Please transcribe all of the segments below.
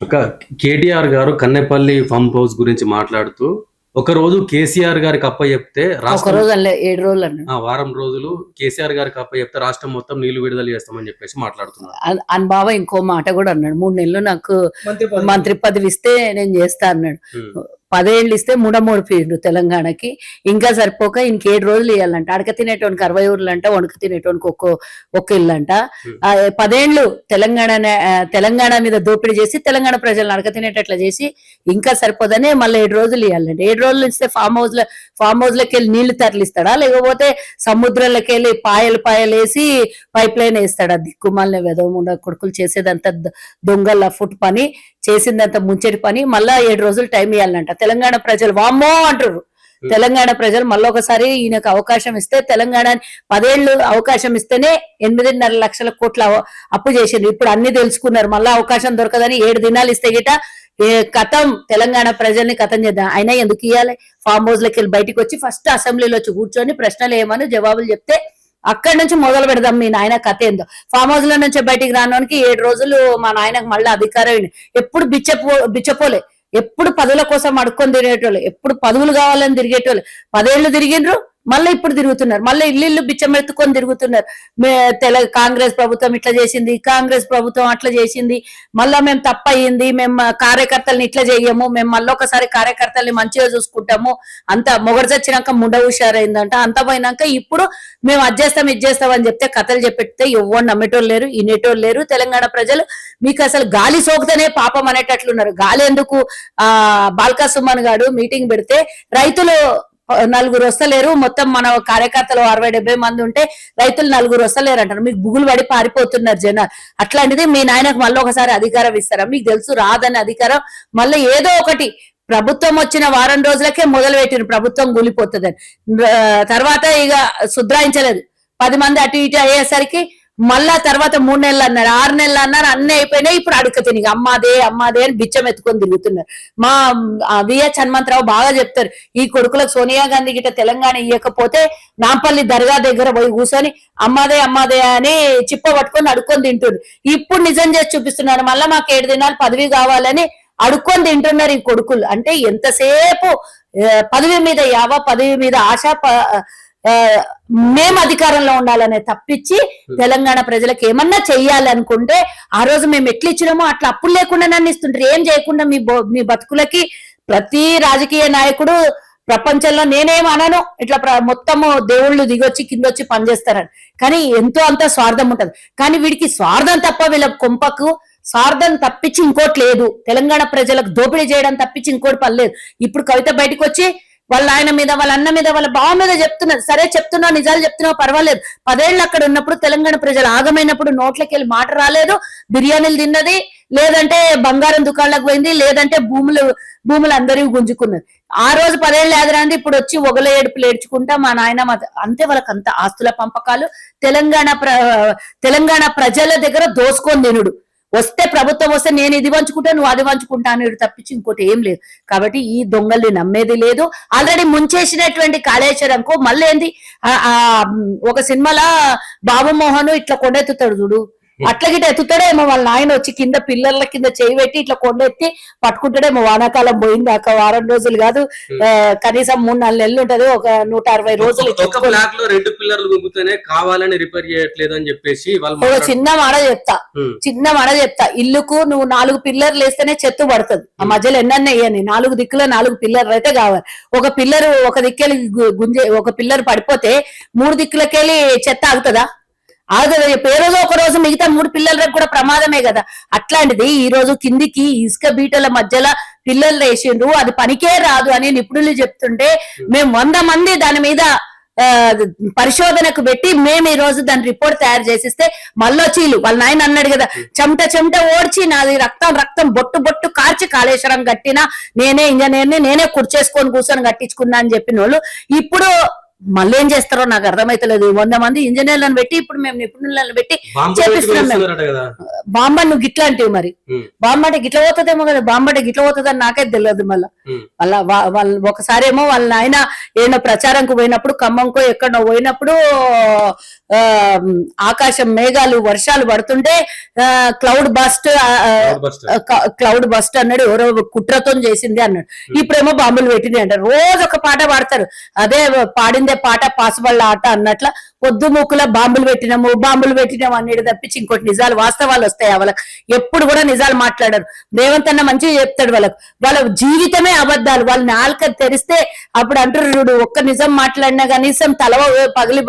ఒక కేటీఆర్ గారు Kannepalli pump house గురించి మాట్లాడుతూ ఒక రోజు కేసీఆర్ గారికి చెప్తే ఒక రోజు 7 రోజులు అన్నాడు. వారం రోజులు కేసీఆర్ గారికి చెప్తే రాష్ట్రం మొత్తం నీళ్లు విడుదల చేస్తామని చెప్పేసి మాట్లాడుతున్నారు. అని బాబా ఇంకో మాట కూడా అన్నాడు, 3 నెలలు నాకు మంత్రి పదవి ఇస్తే నేను చేస్తా అన్నాడు. 10 ఏళ్ళు ఇస్తే 3 ఫీల్డ్ తెలంగాణకి ఇంకా సరిపోక ఇంక 7 రోజులు ఇవ్వాలంట. అడక తినేటోనికి 60 ఊర్లు అంట, వణుక తినేటోనికి ఒక్క ఇల్లు అంట. 10 ఏళ్ళు తెలంగాణ మీద దోపిడీ చేసి తెలంగాణ ప్రజలను అడక తినేటట్లా చేసి ఇంకా సరిపోదని మళ్ళీ 7 రోజులు ఇవ్వాలంట. 7 రోజులు ఇస్తే ఫామ్ హౌస్ లకి వెళ్ళి నీళ్లు తరలిస్తాడా, లేకపోతే సముద్రంలోకి వెళ్ళి పాయలు వేసి పైప్ లైన్ వేస్తాడా? దిక్కుమాలిన వెదవముండ కొడుకులు చేసేదంతా దొంగల ఫుట్ పని, చేసిందంత ముంచెటి పని. మళ్ళా 7 రోజులు టైం ఇవ్వాలంట. తెలంగాణ ప్రజలు వామ్మో అంటారు. తెలంగాణ ప్రజలు మళ్ళీ ఒకసారి ఈయనకు అవకాశం ఇస్తే, తెలంగాణ 10 ఏళ్ళు అవకాశం ఇస్తేనే 8.5 లక్షల కోట్ల అప్పు చేసిండ్రు. ఇప్పుడు అన్ని తెలుసుకున్నారు, మళ్ళా అవకాశం దొరకదని 7 దినాలు ఇస్తే గిట కథం తెలంగాణ ప్రజల్ని కథం చేద్దాం. అయినా ఎందుకు ఇవ్వాలి? ఫామ్ హౌస్ లకి వెళ్ళి బయటకు వచ్చి ఫస్ట్ అసెంబ్లీలో వచ్చి కూర్చొని ప్రశ్నలు ఏమని జవాబులు చెప్తే అక్కడి నుంచి మొదలు పెడదాం. మీ నాయన కథ ఏందో. ఫామ్ హౌస్ లో నుంచి బయటికి రావడానికి 7 రోజులు మా నాయనకు మళ్ళీ అధికారం. ఎప్పుడు బిచ్చపోలే, ఎప్పుడు పదవుల కోసం అడుక్కొని తిరిగేటోళ్ళు, ఎప్పుడు పదవులు కావాలని తిరిగేటోళ్ళు. 10 ఏళ్ళు తిరిగిండ్రు, మళ్ళీ ఇప్పుడు తిరుగుతున్నారు. మళ్ళీ ఇల్లు బిచ్చం ఎత్తుకొని తిరుగుతున్నారు. కాంగ్రెస్ ప్రభుత్వం ఇట్లా చేసింది, కాంగ్రెస్ ప్రభుత్వం అట్లా చేసింది, మళ్ళా మేము తప్పయింది, మేము కార్యకర్తల్ని ఇట్లా చెయ్యము, మేము మళ్ళీ ఒకసారి కార్యకర్తల్ని మంచిగా చూసుకుంటాము, అంత మొగడు చచ్చినాక ముండ హుషారైందంట. అంత పోయినాక ఇప్పుడు మేము అది చేస్తాం అని చెప్తే కథలు చెప్పెడితే ఎవరు నమ్మేటోళ్ళు లేరు, వినేటోళ్ళు లేరు. తెలంగాణ ప్రజలు మీకు అసలు గాలి సోకితేనే పాపం అనేటట్లున్నారు. గాలి ఎందుకు? బాల్కా సుమన్ గారు మీటింగ్ పెడితే రైతులు 4 వస్తలేరు, మొత్తం మన కార్యకర్తలు 60-70 మంది ఉంటే రైతులు 4 వస్తలేరు అంటారు. మీకు బుగులు పడి పారిపోతున్నారు జనాలు. అట్లాంటిది మీ నాయనకు మళ్ళీ ఒకసారి అధికారం ఇస్తారా? మీకు తెలుసు రాదని అధికారం. మళ్ళీ ఏదో ఒకటి ప్రభుత్వం వచ్చిన వారం రోజులకే మొదలు పెట్టిన ప్రభుత్వం కూలిపోతుందని. తర్వాత ఇక సుధ్రాయించలేదు. 10 మంది అటు ఇటు అయ్యేసరికి మళ్ళా తర్వాత 3 నెలలు అన్నారు, 6 నెలలు అన్నారు, అన్ని అయిపోయినాయి. ఇప్పుడు అడుక తిని అమ్మాదే అని బిచ్చం ఎత్తుకొని తిరుగుతున్నారు. మా విహెచ్ హనుమంతరావు బాగా చెప్తారు, ఈ కొడుకులకు సోనియా గాంధీ గిట్ట తెలంగాణ ఇవ్వకపోతే నాంపల్లి దర్గా దగ్గర పోయి కూర్చొని అమ్మాదే అని చిప్ప పట్టుకొని అడుక్కొని తింటున్నారు. ఇప్పుడు నిజం చేసి చూపిస్తున్నారు. మళ్ళా మాకు 7 దినాలు పదవి కావాలని అడుక్కొని తింటున్నారు ఈ కొడుకులు. అంటే ఎంతసేపు పదవి మీద ఆశ, మేము అధికారంలో ఉండాలనే తప్పించి తెలంగాణ ప్రజలకు ఏమన్నా చెయ్యాలనుకుంటే ఆ రోజు మేము ఎట్లా ఇచ్చినామో అట్లా అప్పులు లేకుండా నన్ను ఇస్తుంటారు. ఏం చేయకుండా మీ బతుకులకి ప్రతి రాజకీయ నాయకుడు ప్రపంచంలో నేనేం అనను, ఇట్లా మొత్తము దేవుళ్ళు దిగొచ్చి కిందొచ్చి పనిచేస్తారని. కానీ ఎంతో అంత స్వార్థం ఉంటది. కానీ వీడికి స్వార్థం తప్ప వీళ్ళ కొంపకు స్వార్థం తప్పించి ఇంకోటి లేదు. తెలంగాణ ప్రజలకు దోపిడీ చేయడం తప్పించి ఇంకోటి పని లేదు. ఇప్పుడు కవిత బయటకు వచ్చి వాళ్ళ ఆయన మీద, వాళ్ళ అన్న మీద, వాళ్ళ బావ మీద చెప్తున్నారు. సరే చెప్తున్నావు, నిజాలు చెప్తున్నావు, పర్వాలేదు. 10 ఏళ్ళు అక్కడ ఉన్నప్పుడు తెలంగాణ ప్రజలు ఆగమైనప్పుడు నోట్లకి వెళ్ళి మాట రాలేదు. బిర్యానీలు తిన్నది, లేదంటే బంగారం దుకాణాలకు పోయింది, లేదంటే భూములు అందరూ గుంజుకున్నది. ఆ రోజు 10 ఏళ్ళు ఎదురండి. ఇప్పుడు వచ్చి ఒగల ఏడుపులు ఏడ్చుకుంటా మా నాయన అంతే. వాళ్ళకి అంత ఆస్తుల పంపకాలు, తెలంగాణ ప్రజల దగ్గర దోసుకొని తినుడు. వస్తే ప్రభుత్వం వస్తే నేను ఇది పంచుకుంటా, నువ్వు అది పంచుకుంటా అనేది తప్పించి ఇంకోటి ఏం లేదు. కాబట్టి ఈ దొంగల్ని నమ్మేది లేదు. ఆల్రెడీ ముంచేసినటువంటి కాళేశ్వరంకు మళ్ళీ ఏంది, ఒక సినిమాలో బాబు మోహన్ ఇట్లా కొండెత్తుతాడు చూడు, అట్లా గిట్ట ఎత్తుతాడేమో. వాళ్ళ నాయన వచ్చి కింద పిల్లర్ల కింద చేయి పెట్టి ఇట్లా కొండెత్తి పట్టుకుంటాడేమో. వానాకాలం పోయింది అక్క, వారం రోజులు కాదు, కనీసం 3-4 నెలలు ఉంటది. ఒక 160 రోజులు. చిన్న మాట చెప్తా, ఇల్లుకు నువ్వు 4 పిల్లర్లు వేస్తేనే చెత్త పడుతుంది. ఆ మధ్యలో ఎన్నన్నా వేయని 4 దిక్కులో 4 పిల్లర్లు అయితే కావాలి. ఒక పిల్లరు ఒక దిక్కెళ్ళి ఒక పిల్లర్ పడిపోతే 3 దిక్కులకెళ్ళి చెత్త ఆగుతుందా? ఆగదు. పేరుగా ఒక రోజు మిగతా 3 పిల్లలకు కూడా ప్రమాదమే కదా. అట్లాంటిది ఈ రోజు కిందికి ఇసుక బీటల మధ్యలో పిల్లలు వేసిండ్రు, అది పనికే రాదు అని నిపుణులు చెప్తుంటే మేము 100 మంది దాని మీద పరిశోధనకు పెట్టి మేము ఈ రోజు దాని రిపోర్ట్ తయారు చేసిస్తే మళ్ళొచ్చీలు వాళ్ళ నాయన అన్నాడు కదా, చెమట ఓడ్చి నాది రక్తం బొట్టు కార్చి కాళేశ్వరం కట్టినా నేనే ఇంజనీర్ని, నేనే కుర్చేసుకొని కూర్చొని కట్టించుకున్నా అని చెప్పిన వాళ్ళు ఇప్పుడు మళ్ళీ ఏం చేస్తారో నాకు అర్థమైతలేదు. 100 మంది ఇంజనీర్లను పెట్టి ఇప్పుడు మేము నిపుణులను పెట్టి చేపిస్తున్నాం. బాంబ నువ్వు గిట్లా అంటివి, మరి బాంబ అంటే గిట్ల పోతుందేమో కదా. బాంబ అంటే గిట్ల పోతుందని నాకైతే తెలియదు. మళ్ళీ వాళ్ళు ఒకసారి ఏమో వాళ్ళ నాయన ఏమో ప్రచారంకు పోయినప్పుడు ఖమ్మంకో ఎక్కడో పోయినప్పుడు ఆకాశం మేఘాలు వర్షాలు పడుతుంటే క్లౌడ్ బస్ట్ అన్నాడు, ఎవరో కుట్రతో చేసింది అన్నాడు. ఇప్పుడేమో బాంబులు పెట్టింది అంటారు. రోజు ఒక పాట పాడతారు, అదే పాడిందే పాట పాసుబళ్ళ ఆట అన్నట్ల పొద్దు మూకుల బాంబులు పెట్టినాము అనేది తప్పించి ఇంకోటి నిజాలు వాస్తవాలు వస్తాయి. వాళ్ళకి ఎప్పుడు కూడా నిజాలు మాట్లాడారు. రేవంత్ అన్న మంచిగా చెప్తాడు, వాళ్ళ జీవితమే అబద్ధాలు. వాళ్ళ నాలుక తెరిస్తే అప్పుడు అంటారు చూడు, ఒక్క నిజం మాట్లాడినా కనీసం తల పగిలి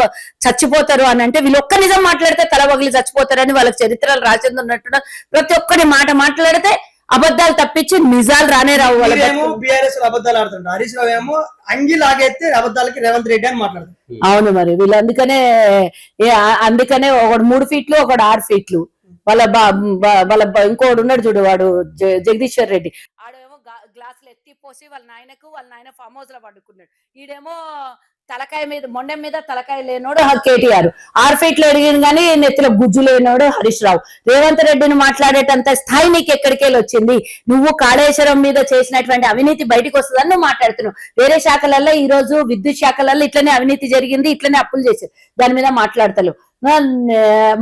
చచ్చిపోతారు అని అంటే, వీళ్ళు ఒక్క నిజం మాట్లాడితే తల పగిలి చచ్చిపోతారని వాళ్ళకి చరిత్రలు రాసింది ఉన్నట్టు ప్రతి ఒక్కరి మాట మాట్లాడితే అబద్ధాలు తప్పించి నిజాలు రానే రావు. వాళ్ళేమో బీఆర్ఎస్ అబద్ధాలు ఆడుతుంటారు, హరీష్ రావు ఏమో అంగి లాగైతే అబద్ధాలకి రేవంత్ రెడ్డి అని మాట్లాడతారు. అవును, మరి వీళ్ళు అందుకనే ఒకడు 3 ఫీట్లు ఒకడు 6 ఫీట్లు. వాళ్ళ ఇంకోడు ఉన్నాడు చూడు, వాడు జగదీశ్వర్ రెడ్డి, ఆడేమో గ్లాసులు ఎత్తిపోసి వాళ్ళ నాయన ఫామ్ హౌస్ లో పడుకున్నాడు. ఈడేమో తలకాయ మీద మొండెం మీద తలకాయ లేనోడు కేటీఆర్, 6 ఫీట్లు ఎడిగింది కానీ నెత్తిలో గుజ్జు లేనోడు హరీష్ రావు. రేవంత్ రెడ్డిని మాట్లాడేటంత స్థాయి నీకు ఎక్కడికెళ్ళి వచ్చింది? నువ్వు కాళేశ్వరం మీద చేసినటువంటి అవినీతి బయటకు వస్తుందని నువ్వు మాట్లాడుతున్నావు. వేరే శాఖలలో ఈ రోజు విద్యుత్ శాఖలలో ఇట్లనే అవినీతి జరిగింది, ఇట్లనే అప్పులు చేశారు, దాని మీద మాట్లాడతలేవు.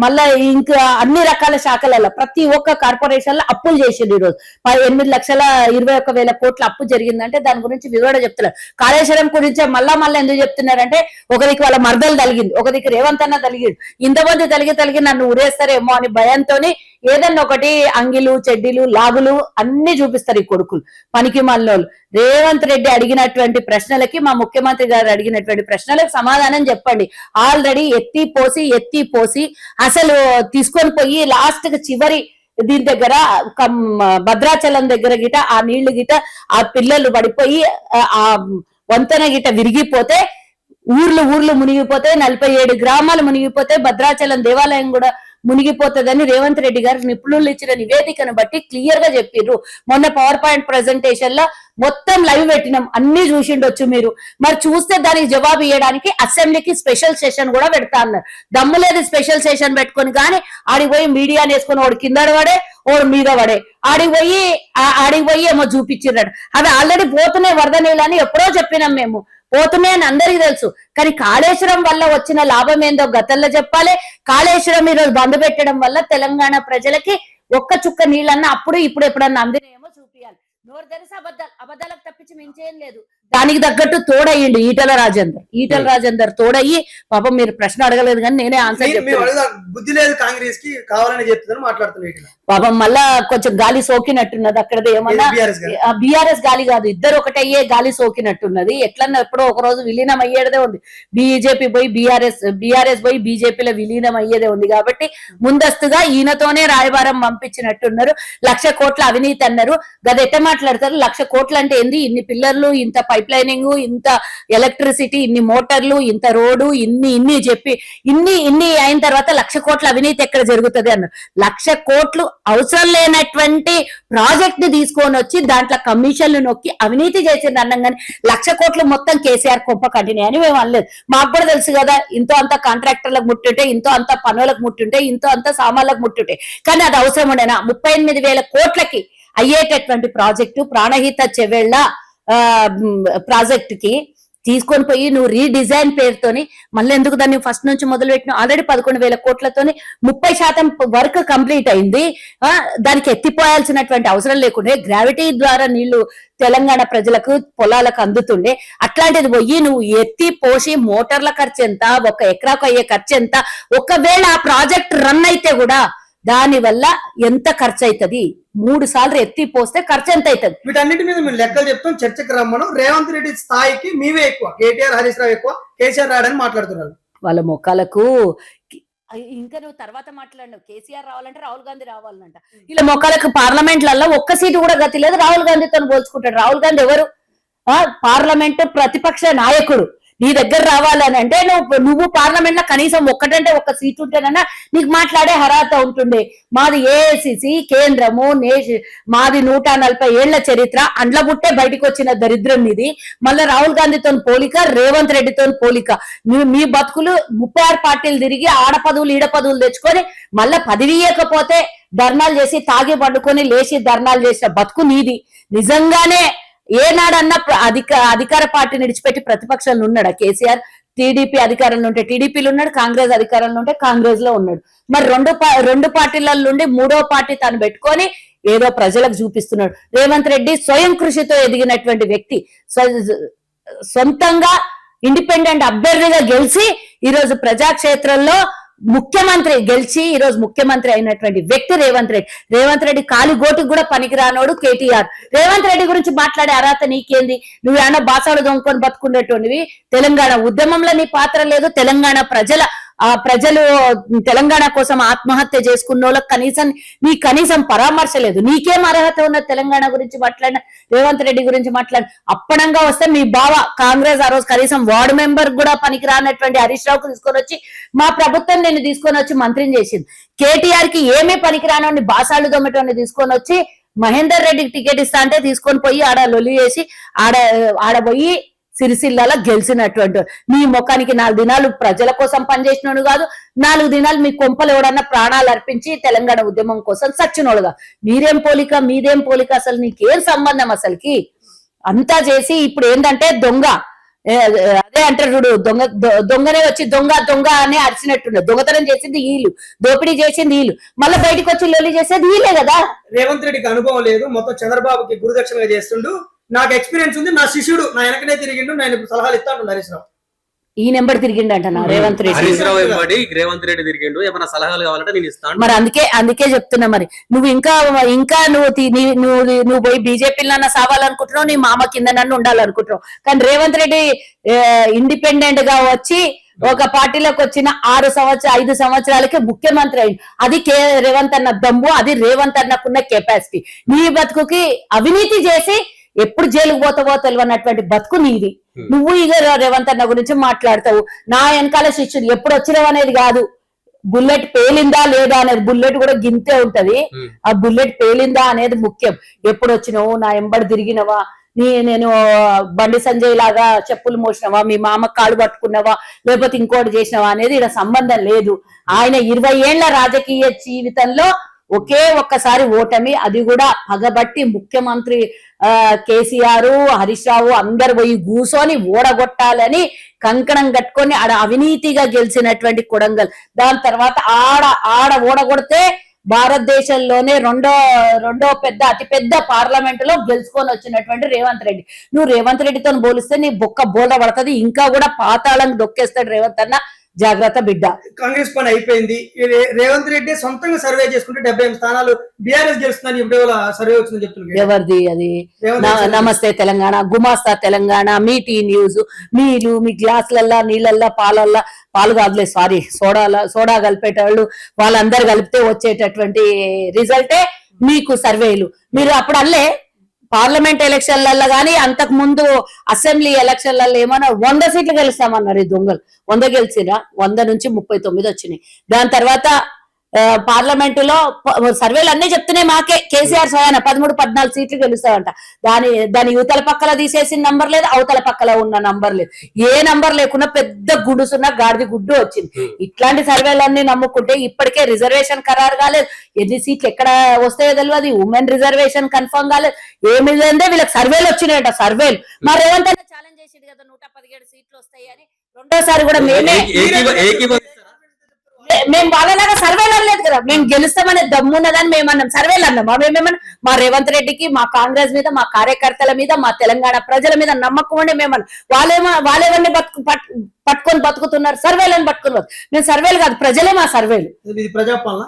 మళ్ళా ఇంకా అన్ని రకాల శాఖలలో ప్రతి ఒక్క కార్పొరేషన్ లో అప్పులు చేసిండు. ఈ రోజు 8,21,000 కోట్ల అప్పు జరిగిందంటే దాని గురించి వివరణ చెప్తున్నారు. కాళేశ్వరం గురించి మళ్ళా ఎందుకు చెప్తున్నారంటే, ఒకరికి వాళ్ళ మర్దలు తలిగింది, ఒకరికి రేవంత్ అన్న తలిగిండు, ఇంతమంది తలిగి నన్ను ఉరేస్తారేమో అని భయంతోని ఏదన్నా ఒకటి అంగిలు చెడ్డీలు లాగులు అన్ని చూపిస్తారు ఈ కొడుకులు, పనికి మళ్ళోళ్ళు. రేవంత్ రెడ్డి అడిగినటువంటి ప్రశ్నలకి, మా ముఖ్యమంత్రి గారు అడిగినటువంటి ప్రశ్నలకు సమాధానం చెప్పండి. ఆల్రెడీ ఎత్తి పోసి అసలు తీసుకొని పోయి లాస్ట్ కి చివరి దీని దగ్గర భద్రాచలం దగ్గర గిట ఆ నీళ్లు గిట ఆ పిల్లలు పడిపోయి ఆ వంతెన గిట విరిగిపోతే ఊర్లు మునిగిపోతే, 47 గ్రామాలు మునిగిపోతే, భద్రాచలం దేవాలయం కూడా మునిగిపోతుందని రేవంత్ రెడ్డి గారు నిపుణులు ఇచ్చిన నివేదికను బట్టి క్లియర్ గా చెప్పిర్రు. మొన్న పవర్ పాయింట్ ప్రెజెంటేషన్ లో మొత్తం లైవ్ పెట్టినాం, అన్ని చూసిండొచ్చు మీరు. మరి చూస్తే దానికి జవాబు ఇవ్వడానికి అసెంబ్లీకి స్పెషల్ సెషన్ కూడా పెడతా అన్నారు. దమ్ము లేదు స్పెషల్ సెషన్ పెట్టుకొని, కానీ ఆడికి పోయి మీడియాని వేసుకొని ఓడి కింద పడే ఓడి మీద పడే ఆడికి పోయి ఏమో చూపించిర్రాడు. అవి ఆల్రెడీ పోతున్నాయి వరద నీళ్ళు అని ఎప్పుడో చెప్పినాం మేము, పోతున్నాయని అందరికీ తెలుసు. కానీ కాళేశ్వరం వల్ల వచ్చిన లాభం ఏందో గతంలో చెప్పాలి. కాళేశ్వరం ఈరోజు బంద్ పెట్టడం వల్ల తెలంగాణ ప్రజలకి ఒక్క చుక్క నీళ్ళన్నా అప్పుడు ఇప్పుడు ఎప్పుడన్నా అందినేమో చూపియాలి. నోరు తెరిసి అబద్ధాలకు తప్పించి మించేం లేదు. దానికి తగ్గట్టు తోడయ్యిండు ఈటల రాజేందర్ తోడయ్యి, పాపం మీరు ప్రశ్న అడగలేదు కానీ నేనే ఆన్సర్ చెప్తాను. బుద్ధి లేదు కాంగ్రెస్ కి, కావాలని చెప్తున్నారు మాట్లాడుతున్నారు. పాపం మళ్ళా కొంచెం గాలి సోకినట్టున్నది అక్కడది, ఏమన్నా బీఆర్ఎస్ గాలి కాదు, ఇద్దరు ఒకటయ్యే గాలి సోకినట్టున్నది. ఎట్లన్నా ఎప్పుడో ఒక రోజు విలీనం అయ్యేదే ఉంది. బీజేపీ పోయి బీఆర్ఎస్ పోయి బీజేపీలో విలీనం అయ్యేదే ఉంది. కాబట్టి ముందస్తుగా ఈయనతోనే రాయబారం పంపించినట్టున్నారు. 1,00,000 కోట్ల అవినీతి అన్నారు. గది ఎట్ట మాట్లాడతారు? 1,00,000 కోట్లు అంటే ఏంది? ఇన్ని పిల్లర్లు, ఇంత పైప్ లైనింగ్, ఇంత ఎలక్ట్రిసిటీ, ఇన్ని మోటార్లు, ఇంత రోడ్డు, ఇన్ని చెప్పి ఇన్ని అయిన తర్వాత 1,00,000 కోట్ల అవినీతి ఎక్కడ జరుగుతుంది అన్నారు. 1,00,000 కోట్లు అవసరం లేనటువంటి ప్రాజెక్ట్ ని తీసుకొని వచ్చి దాంట్లో కమిషన్లు నొక్కి అవినీతి చేసింది అన్నాం. కానీ 1,00,000 కోట్లు మొత్తం కేసీఆర్ కొంప కంటిన్యూ అని మేము అనలేదు. మాకు కూడా తెలుసు కదా, ఇంతో అంత కాంట్రాక్టర్లకు ముట్టుంటే, ఇంతో అంత పనులకు ముట్టుంటే, ఇంతో అంత సామాన్లకు ముట్టుంటే. కానీ అది అవసరం ఉండేనా? 38,000 కోట్లకి అయ్యేటటువంటి ప్రాజెక్టు ప్రాణహిత చెవెళ్ళ ప్రాజెక్ట్ కి తీసుకొని పోయి నువ్వు రీడిజైన్ పేరుతోని మళ్ళీ ఎందుకు దాన్ని ఫస్ట్ నుంచి మొదలు పెట్టిన? ఆల్రెడీ 11,000 కోట్లతోని 30% వర్క్ కంప్లీట్ అయింది. దానికి ఎత్తిపోయాల్సినటువంటి అవసరం లేకుండా గ్రావిటీ ద్వారా నీళ్లు తెలంగాణ ప్రజలకు పొలాలకు అందుతుండే. అట్లాంటిది పోయి నువ్వు ఎత్తి పోసి మోటార్ల ఖర్చు ఎంత, 1 ఎకరాకు అయ్యే ఖర్చు ఎంత, ఒకవేళ ఆ ప్రాజెక్ట్ రన్ అయితే కూడా దాని వల్ల ఎంత ఖర్చు అవుతుంది? 3 సార్లు ఎత్తి పోస్తే ఖర్చు ఎంత అవుతుంది? వీటన్నిటి మీద మేము లెక్కలు చెప్తాం, చర్చకు రమ్మను. రేవంత్ రెడ్డి స్థాయికి మీవే ఎక్కువ, కేటీఆర్ హరీష్ రావు ఎక్కువ, కేసీఆర్ రాడని మాట్లాడుతున్నారు. వాళ్ళ మొక్కలకు ఇంకా నువ్వు తర్వాత మాట్లాడినావు, కేసీఆర్ రావాలంటే రాహుల్ గాంధీ రావాలంట. ఇలా మొక్కలకు పార్లమెంట్లలో ఒక్క సీటు కూడా గతి లేదు. రాహుల్ గాంధీతో పోల్చుకుంటాడు. రాహుల్ గాంధీ ఎవరు? పార్లమెంట్ ప్రతిపక్ష నాయకుడు. నీ దగ్గర రావాలని అంటే నువ్వు పార్లమెంట్ లో కనీసం ఒక్కటంటే 1 సీటు ఉంటేనన్నా నీకు మాట్లాడే అర్హత ఉంటుండే. మాది ఏఐసిసి కేంద్రము, మాది 140 ఏళ్ల చరిత్ర, అండ్ల బుట్టే బయటకు వచ్చిన దరిద్రం ఇది. మళ్ళీ రాహుల్ గాంధీతో పోలిక, రేవంత్ రెడ్డితో పోలిక. మీ బతుకులు 36 పార్టీలు తిరిగి ఆడ పదవులు ఈడ పదవులు తెచ్చుకొని మళ్ళా పదవి ఇవ్వకపోతే ధర్నాలు చేసి తాగి పండుకొని లేచి ధర్నాలు చేసిన బతుకు నీది. నిజంగానే ఏనాడన్నా అధికార పార్టీని విడిచిపెట్టి ప్రతిపక్షంలో ఉన్నాడా కేసీఆర్? టీడీపీ అధికారంలో ఉంటే టీడీపీలో ఉన్నాడు, కాంగ్రెస్ అధికారంలో ఉంటే కాంగ్రెస్ లో ఉన్నాడు. మరి రెండు పార్టీల నుండి మూడో పార్టీ తను పెట్టుకొని ఏదో ప్రజలకు చూపిస్తున్నాడు. రేవంత్ రెడ్డి స్వయం కృషితో ఎదిగినటువంటి వ్యక్తి, సొంతంగా ఇండిపెండెంట్ అభ్యర్థిగా గెలిచి ఈరోజు ప్రజాక్షేత్రంలో ముఖ్యమంత్రి గెలిచి ఈరోజు ముఖ్యమంత్రి అయినటువంటి వ్యక్తి రేవంత్ రెడ్డి. రేవంత్ రెడ్డి కాలి గోటికి కూడా పనికిరానోడు కేటీఆర్. రేవంత్ రెడ్డి గురించి మాట్లాడే అర్హత నీకేంది? నువ్వు ఏమన్నా బాసాడు దొంగకొని బతుకునేటువంటివి. తెలంగాణ ఉద్యమంలో నీ పాత్ర లేదు. తెలంగాణ ప్రజలు తెలంగాణ కోసం ఆత్మహత్య చేసుకున్న వాళ్ళకి కనీసం పరామర్శ లేదు. నీకేం అర్హత ఉన్న తెలంగాణ గురించి మాట్లాడిన, రేవంత్ రెడ్డి గురించి మాట్లాడి అప్పనంగా వస్తే మీ బావ కాంగ్రెస్ ఆ రోజు కనీసం వార్డు మెంబర్ కూడా పనికిరానటువంటి హరీష్ రావుకు తీసుకొని వచ్చి మా ప్రభుత్వం నేను తీసుకొని వచ్చి మంత్రిని చేసింది. కేటీఆర్ కి ఏమీ పనికిరానోని బాసాళ్ళు దొమ్మటోని తీసుకొని వచ్చి మహేందర్ రెడ్డికి టికెట్ ఇస్తా అంటే తీసుకొని పోయి ఆడ లొల్లి చేసి ఆడపోయి సిరిసిల్లాలో గెలిచినటువంటి మీ ముఖానికి 4 దినాలు ప్రజల కోసం పనిచేసినోడు కాదు, 4 దినాలు మీ కొంపలు ఎవడన్నా ప్రాణాలు అర్పించి తెలంగాణ ఉద్యమం కోసం సచ్చినోడుగా. మీదేం పోలిక అసలు నీకేం సంబంధం అసలుకి? అంతా చేసి ఇప్పుడు ఏంటంటే దొంగ, అదే అంటారు చూడు, దొంగనే వచ్చి దొంగ అని అరిచినట్టున్నారు. దొంగతనం చేసింది వీళ్ళు, దోపిడీ చేసింది వీళ్ళు, మళ్ళీ బయటకు వచ్చి లొల్లి చేసేది వీళ్ళే కదా. రేవంత్ రెడ్డికి అనుభవం లేదు, మొత్తం చంద్రబాబుకి గురుదక్షిణగా చేస్తుండు. నాకు ఎక్స్పీరియన్స్ ఉంది, నా శిష్యుడు నా వెనకనే తిరిగిండు, నేను సలహాలు ఇస్తాను హరీష్ రావు. ఈ నెంబర్ తిరిగిండంట నా రేవంత్ రెడ్డి. రేవంత్ రెడ్డి తిరిగిండు, ఏమైనా సలహాలు కావాలంటే నేను ఇస్తాను. మరి అందుకే చెప్తున్నా. మరి నువ్వు ఇంకా నువ్వు పోయి బీజేపీలో సావాలనుకుంటున్నావు, నీ మామ కింద నన్ను ఉండాలనుకుంటున్నావు. కానీ రేవంత్ రెడ్డి ఇండిపెండెంట్ గా వచ్చి ఒక పార్టీలోకి వచ్చిన 5 సంవత్సరాలకే ముఖ్యమంత్రి అయింది. అది రేవంత్ అన్న దమ్ము, అది రేవంత్ అన్నకున్న కెపాసిటీ. నీ బతుకుకి అవినీతి చేసి ఎప్పుడు జైలుకు పోతావో తెలియనటువంటి బతుకు నీది. నువ్వు ఇక రేవంత్ అన్న గురించి మాట్లాడతావు. నా వెనకాల శిష్యుడు ఎప్పుడు వచ్చినావు అనేది కాదు, బుల్లెట్ పేలిందా లేదా అనేది. బుల్లెట్ కూడా గింతే ఉంటది, ఆ బుల్లెట్ పేలిందా అనేది ముఖ్యం. ఎప్పుడు వచ్చినావు, నా ఎంబడి తిరిగినవా, నేను బండి సంజయ్ లాగా చెప్పులు మోసినవా, మీ మామ కాళ్ళు పట్టుకున్నావా, లేకపోతే ఇంకోటి చేసినవా అనేది ఇక్కడ సంబంధం లేదు. ఆయన 20 ఏళ్ల రాజకీయ జీవితంలో ఒకే ఒక్కసారి ఓటమి, అది కూడా పగబట్టి ముఖ్యమంత్రి కేసీఆర్, హరీష్ రావు అందరు పోయి కూర్చొని ఓడగొట్టాలని కంకణం కట్టుకొని ఆడ అవినీతిగా గెలిచినటువంటి కొడంగల్. దాని తర్వాత ఆడ ఓడగొడితే భారతదేశంలోనే రెండో అతిపెద్ద పార్లమెంట్ లో గెలుచుకొని వచ్చినటువంటి రేవంత్ రెడ్డి. నువ్వు రేవంత్ రెడ్డితో పోలిస్తే నీ బొక్క బోధ పడుతుంది, ఇంకా కూడా పాతాళం దొక్కేస్తాడు రేవంత్ అన్న. జాగ్రత్త బిడ్డ. కాంగ్రెస్ పని అయిపోయింది. రేవంత్ రెడ్డి సొంతంగా సర్వే చేసుకుంటే 78 స్థానాలు బీఆర్ఎస్ గెలుస్తుందని ఇప్పుడే సర్వే వచ్చిందని చెప్తున్నారు. ఎవరిది అది? నమస్తే తెలంగాణ, గుమాస్తా తెలంగాణ, మీ టీ న్యూస్, మీలు మీ గ్లాసులల్లా నీళ్ళల్లా పాలు కాదులే, సారీ, సోడా కలిపేటోళ్ళు వాళ్ళందరూ కలిపితే వచ్చేటటువంటి రిజల్టే మీకు సర్వేలు. మీరు అప్పుడు అల్లే పార్లమెంట్ ఎలక్షన్లలో కానీ అంతకు ముందు అసెంబ్లీ ఎలక్షన్లలో ఏమన్నా 100 సీట్లు గెలుస్తామన్నారు ఈ దొంగలు. 100 గెలిచిరా, 100 నుంచి 39 వచ్చినాయి. దాని తర్వాత పార్లమెంటులో సర్వేలు అన్నీ చెప్తున్నాయి మాకే. కేసీఆర్ స్వయాన 13-14 సీట్లు గెలుస్తామంట. దాని యువతల పక్కల తీసేసిన నంబర్ లేదు, అవతల పక్కల ఉన్న నంబర్ లేదు. ఏ నంబర్ లేకుండా పెద్ద గుడుసున్న గాడిది గుడ్డు వచ్చింది. ఇట్లాంటి సర్వేలన్నీ నమ్ముకుంటే ఇప్పటికే రిజర్వేషన్ ఖరారు కాలేదు, ఎన్ని సీట్లు ఎక్కడ వస్తాయో తెలియదు, ఉమెన్ రిజర్వేషన్ కన్ఫర్మ్ కాలేదు, ఏమి లేదే వీళ్ళకి సర్వేలు వచ్చినాయట. సర్వేలు మరి రేవంత్ అన్న ఛాలెంజ్ చేసింది కదా 117 సీట్లు వస్తాయి అని. రెండోసారి కూడా మేము వాళ్ళలాగా సర్వేలు అనలేదు కదా, మేము గెలుస్తామనే దమ్మున్నదని మేమన్నాం. సర్వేలు అన్నాం మేమేమన్నా? మా రేవంత్ రెడ్డికి, మా కాంగ్రెస్ మీద, మా కార్యకర్తల మీద, మా తెలంగాణ ప్రజల మీద నమ్మకం ఉండే మేమన్నా. వాళ్ళేవన్నీ పట్టుకొని బతుకుతున్నారు, సర్వేలను పట్టుకున్నారు. మేము సర్వేలు కాదు, ప్రజలే మా సర్వేలు. ప్రజాపాలన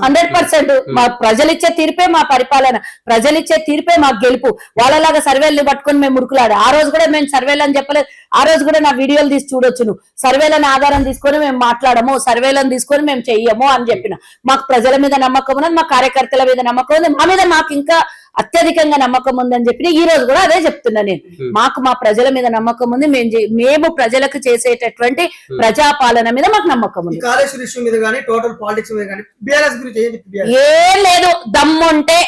100%. మా ప్రజలిచ్చే తీర్పే మా పరిపాలన, ప్రజలిచ్చే తీర్పే మా గెలుపు. వాళ్ళలాగా సర్వేలను పట్టుకొని మేము ఉరుకులాడు. ఆ రోజు కూడా మేము సర్వేలు అని చెప్పలేదు. ఆ రోజు కూడా నా వీడియోలు తీసి చూడొచ్చు నువ్వు. సర్వేలను ఆధారం తీసుకొని మేము మాట్లాడము, సర్వేలను తీసుకొని మేము చెయ్యము అని చెప్పిన. మాకు ప్రజల మీద నమ్మకం ఉన్నది, మా కార్యకర్తల మీద నమ్మకం ఉంది, మా మీద మాకు ఇంకా అత్యధికంగా నమ్మకం ఉందని చెప్పి ఈ రోజు కూడా అదే చెప్తున్నా నేను. మాకు మా ప్రజల మీద నమ్మకం ఉంది, మేము ప్రజలకు చేసేటటువంటి ప్రజాపాలన మీద మాకు నమ్మకం ఉంది. ఏం లేదు, దమ్ముంటే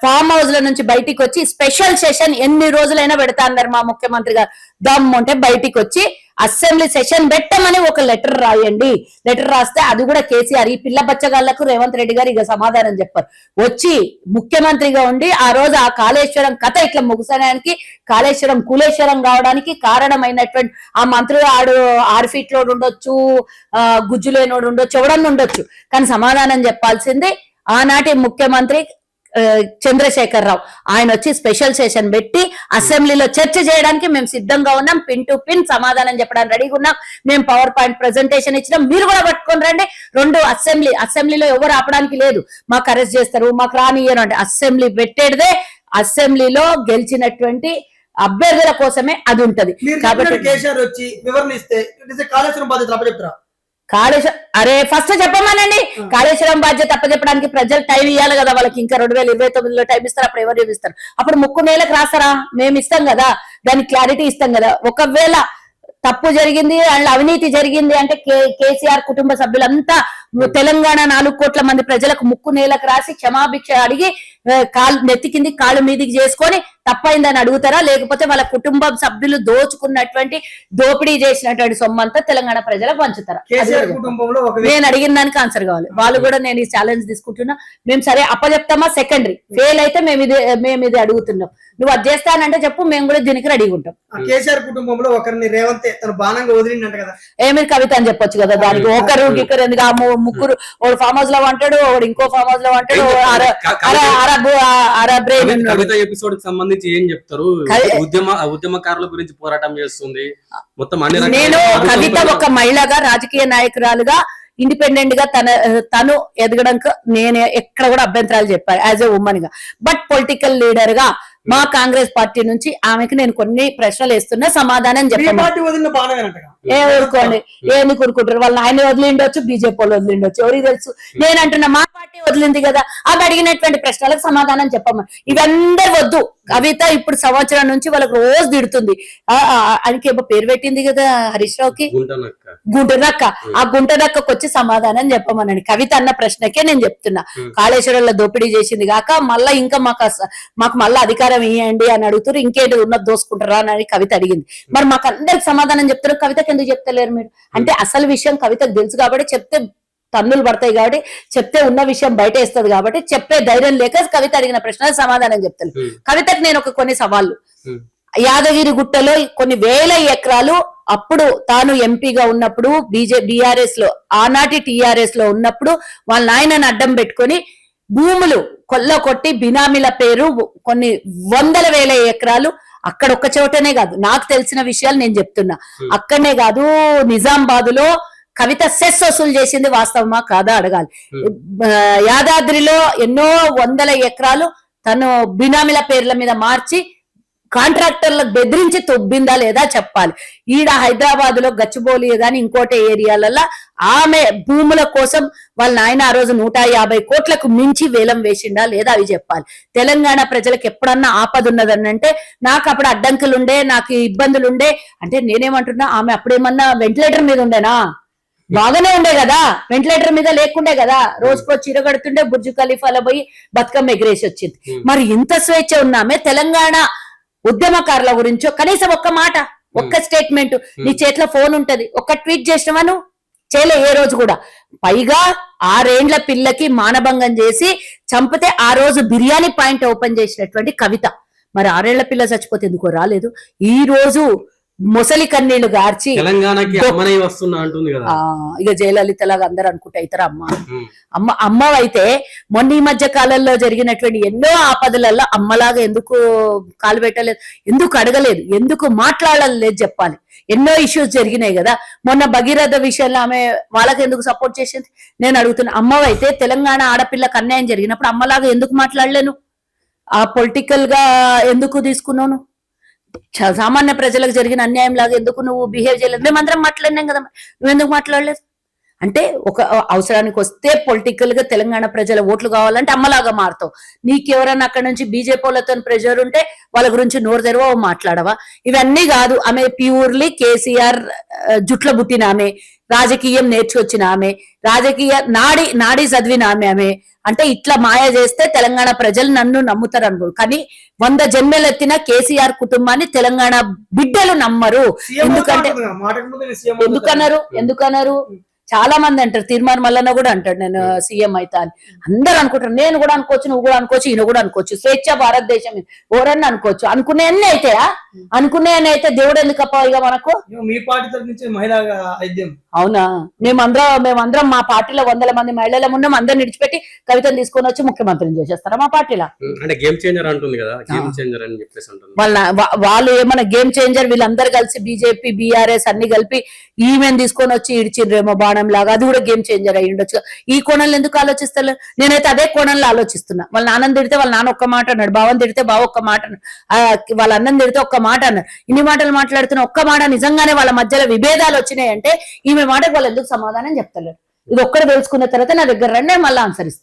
ఫామ్ హౌస్ ల నుంచి బయటికి వచ్చి స్పెషల్ సెషన్ ఎన్ని రోజులైనా పెడతా అన్నారు మా ముఖ్యమంత్రి గారు. దమ్ముంటే బయటికి వచ్చి అసెంబ్లీ సెషన్ పెట్టమని ఒక లెటర్ రాయండి. లెటర్ రాస్తే అది కూడా కేసీఆర్ ఈ పిల్ల బచ్చగాళ్లకు రేవంత్ రెడ్డి గారు ఇక సమాధానం చెప్పారు. వచ్చి ముఖ్యమంత్రిగా ఉండి ఆ రోజు ఆ కాళేశ్వరం కథ ఇట్లా ముగిసడానికి, కాళేశ్వరం కులేశ్వరం కావడానికి కారణమైనటువంటి ఆ మంత్రి 6 ఫీట్ లోడు ఉండొచ్చు, గుజ్జులేనోడు ఉండొచ్చు, ఎవడన్నా ఉండొచ్చు, కానీ సమాధానం చెప్పాల్సింది ఆనాటి ముఖ్యమంత్రి చంద్రశేఖర్ రావు. ఆయన వచ్చి స్పెషల్ సెషన్ పెట్టి అసెంబ్లీలో చర్చ చేయడానికి మేము సిద్ధంగా ఉన్నాం, పిన్ టు పిన్ సమాధానం చెప్పడానికి రెడీగా ఉన్నాం. మేము పవర్ పాయింట్ ప్రెజెంటేషన్ ఇచ్చినాం, మీరు కూడా పట్టుకొని రండి. 2 అసెంబ్లీలో ఎవరు ఆపడానికి లేదు. మాకు అరెస్ట్ చేస్తారు, మాకు రానియరు అంటే అసెంబ్లీ పెట్టేదే అసెంబ్లీలో గెలిచినటువంటి అభ్యర్థుల కోసమే అది ఉంటది. కాబట్టి కేసీఆర్ వచ్చి వివరణ ఇస్తే కాళేశ్వరం బాధ్యత అప్పచెప్తారా? అరే ఫస్ట్ చెప్పమనండి. కాళేశ్వరం బాధ్యత అప్పచెప్పడానికి ప్రజలు టైం ఇవ్వాలి కదా. వాళ్ళకి ఇంకా 2029లో టైం ఇస్తారు. అప్పుడు ఎవరు ఇస్తారు? అప్పుడు 3 నెలలకు రాస్తారా? మేము ఇస్తాం కదా, దానికి క్లారిటీ ఇస్తాం కదా. ఒకవేళ తప్పు జరిగింది అండ్ అవినీతి జరిగింది అంటే కేసీఆర్ కుటుంబ సభ్యులంతా తెలంగాణ 4 కోట్ల మంది ప్రజలకు 3 నెలలకు రాసి క్షమాభిక్ష అడిగి నెత్తి కింది కాళ్ళు మీదికి చేసుకొని తప్పైందని అడుగుతారా? లేకపోతే వాళ్ళ కుటుంబ సభ్యులు దోచుకున్నటువంటి దోపిడీ చేసినటువంటి సొమ్మంతా తెలంగాణ ప్రజలకు పంచుతారా? నేను అడిగిన దానికి ఆన్సర్ కావాలి. వాళ్ళు కూడా నేను ఈ ఛాలెంజ్ తీసుకుంటున్నా. మేము సరే అప్పచెప్తామా? సెకండరీ. ఫెయిల్ అయితే మేము ఇది అడుగుతున్నాం. నువ్వు అది చేస్తానంటే చెప్పు, మేము కూడా దీనికి రెడీగా ఉంటాం. కేసీఆర్ కుటుంబంలో ఒకరిని రేవంత్ తన బాణంగా వదిలిందంట కదా, ఏమి కవిత అని చెప్పొచ్చు కదా. దానికి ఒకరు ఎందుకు? 3 ఒకడు ఫామ్ హౌస్ లో అంటాడు, ఒకడు ఇంకో ఫామ్ హౌస్ లో అంటాడు. కవిత ఎపిసోడ్ కి సంబంధించి ఏం చెప్తారు? ఉద్యమకారుల గురించి పోరాటం చేస్తుంది మొత్తం. నేను కవిత ఒక మహిళగా, రాజకీయ నాయకురాలుగా, ఇండిపెండెంట్ గా తను ఎదగడానికి నేను ఎక్కడ కూడా అభ్యంతరాలు చెప్పాను యాజ్ ఎ ఉమెన్ గా. బట్ పొలిటికల్ లీడర్ గా మా కాంగ్రెస్ పార్టీ నుంచి ఆమెకి నేను కొన్ని ప్రశ్నలు వేస్తున్నా, సమాధానం చెప్పండి. ఊరుకోండి, ఏంది కూరుకుంటారు? వాళ్ళని ఆయన వదిలిండొచ్చు, బీజేపీ వాళ్ళు వదిలిండొచ్చు, ఎవరికి తెలుసు. నేను అంటున్నా మా పార్టీ వదిలింది కదా, ఆమె అడిగినటువంటి ప్రశ్నలకు సమాధానం చెప్పమని. ఇవందరూ వద్దు. కవిత ఇప్పుడు సంవత్సరం నుంచి వాళ్ళకి రోజు తిడుతుంది. ఆయనకి ఏమో పేరు పెట్టింది కదా హరీష్ రావుకి, గుంటనక్క. ఆ గుంటనక్కకు వచ్చి సమాధానం చెప్పమనండి. కవిత అన్న ప్రశ్నకే నేను చెప్తున్నా. కాళేశ్వరంలో దోపిడీ చేసింది కాక మళ్ళా ఇంకా మాకు మళ్ళీ అధికారం ఇవ్వండి అని అడుగుతారు. ఇంకేంటి ఉన్నది దోసుకుంటారా అని కవిత అడిగింది. మరి మాకు అందరికి సమాధానం చెప్తారు, కవితకి ఎందుకు చెప్తలేరు మీరు? అంటే అసలు విషయం కవితకు తెలుసు కాబట్టి, చెప్తే తన్నులు పడతాయి కాబట్టి, చెప్తే ఉన్న విషయం బయట వేస్తుంది కాబట్టి చెప్పే ధైర్యం లేక కవిత అడిగిన ప్రశ్నలకు సమాధానం చెప్తాను. కవితకు నేను కొన్ని సవాళ్ళు. యాదగిరి గుట్టలో కొన్ని వేల ఎకరాలు అప్పుడు తాను ఎంపీగా ఉన్నప్పుడు బీఆర్ఎస్ లో, ఆనాటి టీఆర్ఎస్ లో ఉన్నప్పుడు వాళ్ళ నాయనని అడ్డం పెట్టుకొని భూములు కొల్ల కొట్టి బినామీల పేరు కొన్ని 100,000 ఎకరాలు అక్కడ ఒక్క చోటనే కాదు, నాకు తెలిసిన విషయాలు నేను చెప్తున్నా. అక్కడనే కాదు, నిజామాబాద్ లో కవిత సెస్ వసూలు చేసింది వాస్తవమా కాదా అడగాలి. యాదాద్రిలో ఎన్నో 100 ఎకరాలు తను బినామీల పేర్ల మీద మార్చి కాంట్రాక్టర్లకు బెదిరించి తొబ్బిందా లేదా చెప్పాలి. ఈడ హైదరాబాద్ లో గచ్చిబౌలి గాని ఇంకోటి ఏరియాలలో ఆమె భూముల కోసం వాళ్ళ నాయన ఆ రోజు 150 కోట్లకు మించి వేలం వేసిండా లేదా అవి చెప్పాలి. తెలంగాణ ప్రజలకు ఎప్పుడన్నా ఆపద ఉన్నదనంటే నాకు అప్పుడు అడ్డంకులుండే, నాకు ఇబ్బందులుండే అంటే నేనేమంటున్నా, ఆమె అప్పుడేమన్నా వెంటిలేటర్ మీద ఉండేనా? బాగానే ఉండే కదా, వెంటిలేటర్ మీద లేకుండే కదా. రోజుకో చీర కడుతుండే, బుర్జు ఖలీఫాలో పోయి బతుకమ్మ ఎగిరేసి వచ్చింది. మరి ఇంత స్వేచ్ఛ ఉన్నామే తెలంగాణ ఉద్యమకారుల గురించో కనీసం ఒక్క మాట, ఒక్క స్టేట్మెంట్, నీ చేతిలో ఫోన్ ఉంటది, ఒక్క ట్వీట్ చేసినవా నువ్వు? చేయలే ఏ రోజు కూడా. పైగా 6 ఏండ్ల పిల్లకి మానభంగం చేసి చంపితే ఆ రోజు బిర్యానీ పాయింట్ ఓపెన్ చేసినటువంటి కవిత. మరి 6 ఏళ్ల పిల్ల చచ్చిపోతే ఎందుకో రాలేదు. ఈ రోజు మొసలి కన్నీళ్లు గార్చి తెలంగాణకి వస్తున్నా అంటుంది కదా. ఇక జయలలిత లాగా అందరు అనుకుంటే అవుతారా? అమ్మవైతే మొన్న ఈ మధ్య కాలంలో జరిగినటువంటి ఎన్నో ఆపదలలో అమ్మలాగా ఎందుకు కాలు పెట్టలేదు, ఎందుకు అడగలేదు, ఎందుకు మాట్లాడలేదు చెప్పాలి. ఎన్నో ఇష్యూస్ జరిగినాయి కదా. మొన్న భగీరథ విషయంలో ఆమె వాళ్ళకి ఎందుకు సపోర్ట్ చేసింది నేను అడుగుతున్నా. అమ్మవైతే తెలంగాణ ఆడపిల్లకు అన్యాయం జరిగినప్పుడు అమ్మలాగా ఎందుకు మాట్లాడలేను? ఆ పొలిటికల్ గా ఎందుకు తీసుకున్నాను? సామాన్య ప్రజలకు జరిగిన అన్యాయం లాగా ఎందుకు నువ్వు బిహేవ్ చేయలేదు? మేమందరం మాట్లాడినాం కదా, నువ్వెందుకు మాట్లాడలేదు? అంటే ఒక అవసరానికి వస్తే పొలిటికల్ గా తెలంగాణ ప్రజల ఓట్లు కావాలంటే అమ్మలాగా మారుతావు. నీకెవరన్నా అక్కడ నుంచి బీజేపీ వాళ్ళతో ప్రెజర్ ఉంటే వాళ్ళ గురించి నోరు తెరవ మాట్లాడవా? ఇవన్నీ కాదు. ఆమె ప్యూర్లీ కేసీఆర్ జుట్ల పుట్టిన ఆమె, రాజకీయం నేర్చుకొచ్చిన ఆమె, రాజకీయ నాడి చదివిన ఆమె. అంటే ఇట్లా మాయ చేస్తే తెలంగాణ ప్రజలు నన్ను నమ్ముతారు అనుకోరు, కానీ 100 జన్మలు ఎత్తిన కేసీఆర్ కుటుంబాన్ని తెలంగాణ బిడ్డలు నమ్మరు. ఎందుకన్నారు చాలా మంది అంటారు, తీర్మాన్ మల్లన్న కూడా అంటాడు నేను సీఎం అవుతా అని. అందరు అనుకుంటారు, నేను కూడా అనుకోవచ్చు, నువ్వు కూడా అనుకోవచ్చు, ఈయన కూడా అనుకోవచ్చు, స్వేచ్ఛ భారతదేశం ఎవరన్నా అనుకోవచ్చు. అనుకునే అన్ని అయితే దేవుడు ఎందుకు అప్ప ఇక మనకు. మీ పార్టీ తరఫు నుంచి మహిళా ఐద్యం అవునా, మేమందరం మా పార్టీలో 100 మంది మహిళల ఉన్నాం, అందరిని విడిచిపెట్టి కవితను తీసుకొని వచ్చి ముఖ్యమంత్రిని చేసేస్తారా మా పార్టీలో? అంటే గేమ్ చేంజర్ అంటుంది కదా, గేమ్ చేంజర్ అని చెప్పేసి అంటుంది. వాళ్ళు ఏమన్నా గేమ్ చేంజర్, వీళ్ళందరూ కలిసి బీజేపీ బీఆర్ఎస్ అన్ని కలిపి ఈమెను తీసుకొని వచ్చి ఇడిచిండ్రేమో బాణం లాగా, అది కూడా గేమ్ చేంజర్ అయ్యి ఉండొచ్చు. ఈ కోణంలో ఎందుకు ఆలోచిస్తలే? నేనైతే అదే కోణంలో ఆలోచిస్తున్నా. వాళ్ళ నాన్నని తిడితే వాళ్ళ నాన్న ఒక్క మాట అన్నాడు, బావని తిడితే బావ ఒక్క మాట అన్నాడు, వాళ్ళ అన్నం తిడితే ఒక్క మాట అన్నాడు. ఇన్ని మాటలు మాట్లాడుతున్న ఒక్క మాట నిజంగానే వాళ్ళ మధ్యలో విభేదాలు వచ్చినాయంటే ఈమె మాటకు వాళ్ళు ఎందుకు సమాధానం చెప్తలేరు? ఇది ఒక్కటి తెలుసుకున్న తర్వాత నా దగ్గర రండి, మళ్ళీ ఆన్సర్ ఇస్తా.